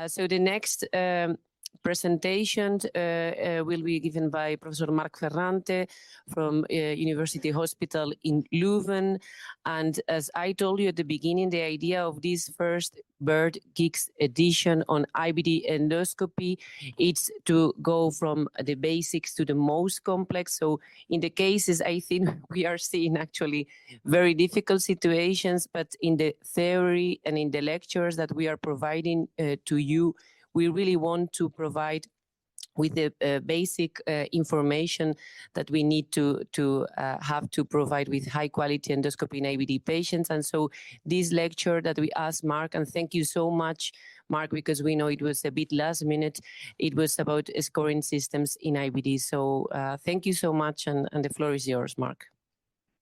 So the next presentation will be given by Professor Marc Ferrante from University Hospital in Leuven. And as I told you at the beginning, the idea of this first BIRD GIEGS edition on IBD endoscopy is to go from the basics to the most complex. So in the cases, I think we are seeing actually very difficult situations, but in the theory and in the lectures that we are providing to you, we really want to provide with the basic information that we need to have to provide with high quality endoscopy in IBD patients. And so this lecture that we asked Marc, and thank you so much, Marc, because we know it was a bit last minute, it was about scoring systems in IBD. So thank you so much, and the floor is yours, Marc.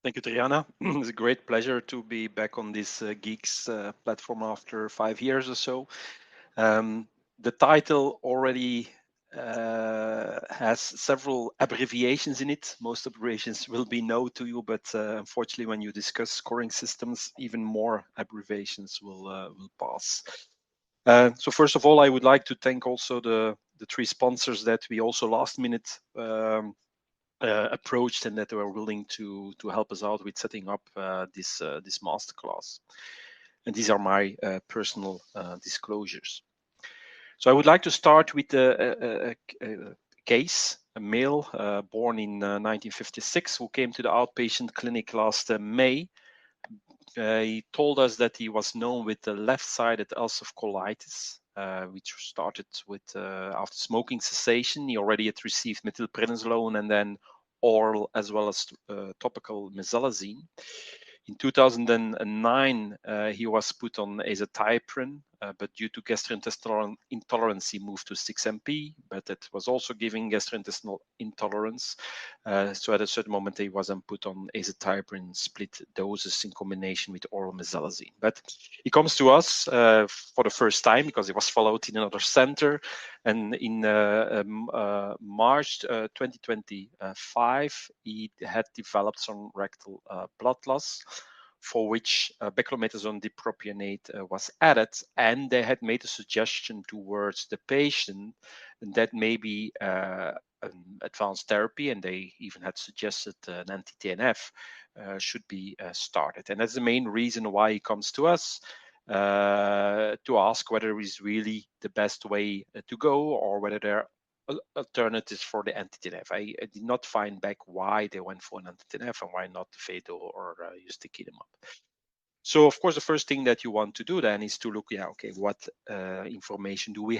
Thank you, Triana. It's a great pleasure to be back on this GIEGS platform after 5 years or so. The title already has several abbreviations in it. Most abbreviations will be known to you, but unfortunately, when you discuss scoring systems, even more abbreviations will pass. So first of all, I would like to thank also the 3 sponsors that we also last minute approached and that were willing to help us out with setting up this masterclass. And these are my personal disclosures. So I would like to start with a case, a male born in 1956 who came to the outpatient clinic last May. He told us that he was known with the left-sided ulcerative colitis, which started with after smoking cessation. He already had received methylprednisolone and then oral as well as topical mesalazine. In 2009, he was put on azathioprine, but due to gastrointestinal intolerance, he moved to 6-MP, but it was also giving gastrointestinal intolerance. So at a certain moment, he was put on azathioprine split doses in combination with oral mesalazine. But he comes to us for the first time because he was followed in another center. And in March 2025, he had developed some rectal blood loss, for which beclomethasone dipropionate was added, and they had made a suggestion towards the patient that maybe an advanced therapy, and they even had suggested an anti-TNF should be started. And that's the main reason why he comes to us, to ask whether it is really the best way to go or whether there are alternatives for the anti-TNF. I did not find back why they went for an anti-TNF and why not Veto or ustekinumab. So of course, the first thing that you want to do then is to look, okay, what information do we